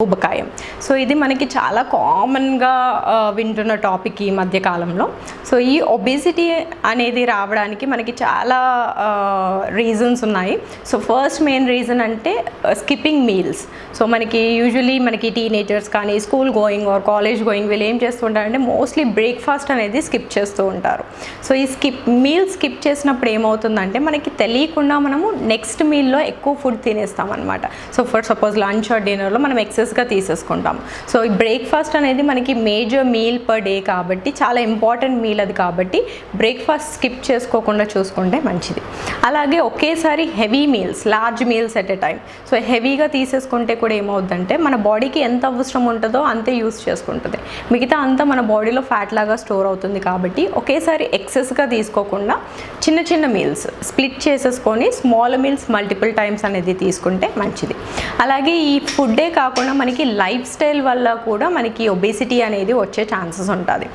ఊబకాయం. సో ఇది మనకి చాలా కామన్గా వింటున్న టాపిక్ ఈ మధ్య కాలంలో. సో ఈ ఒబేసిటీ అనేది రావడానికి మనకి చాలా రీజన్స్ ఉన్నాయి. సో ఫస్ట్ మెయిన్ రీజన్ అంటే స్కిప్పింగ్ మీల్స్. సో మనకి యూజువలీ మనకి టీనేజర్స్ కానీ school going or college going వీళ్ళు ఏం చేస్తుంటారంటే మోస్ట్లీ బ్రేక్ఫాస్ట్ అనేది స్కిప్ చేస్తూ ఉంటారు. సో ఈ మీల్ స్కిప్ చేసినప్పుడు ఏమవుతుందంటే మనకి తెలియకుండా మనము నెక్స్ట్ మీల్లో ఎక్కువ ఫుడ్ తినేస్తాం అనమాట. So for suppose lunch or డిన్నర్లో మనం ఎక్సెస్గా తీసేసుకుంటాం. సో ఈ బ్రేక్ఫాస్ట్ అనేది మనకి మేజర్ మీల్ పర్ డే కాబట్టి చాలా ఇంపార్టెంట్ మీల్ అది కాబట్టి బ్రేక్ఫాస్ట్ స్కిప్ చేసుకోకుండా చూసుకుంటే మంచిది. అలాగే ఒకేసారి heavy meals, large meals at a time. So హెవీగా తీసేసుకుంటే కూడా ఏమవుతుందంటే మన బాడీకి ఎంత అవసరం ఉంటుందో అంతే యూస్ చేసుకుంటుంది, మిగతా అంతా మన బాడీలో ఫ్యాట్ లాగా స్టోర్ అవుతుంది. కాబట్టి ఒకేసారి ఎక్సెస్గా తీసుకోకుండా చిన్న చిన్న మీల్స్ స్ప్లిట్ చేసేసుకొని స్మాల్ మీల్స్ మల్టిపుల్ టైమ్స్ అనేది తీసుకుంటే మంచిది. అలాగే ఈ ఫుడ్డే కాకుండా మనకి లైఫ్ స్టైల్ వల్ల కూడా మనకి ఒబేసిటీ అనేది వచ్చే ఛాన్సెస్ ఉంటుంది.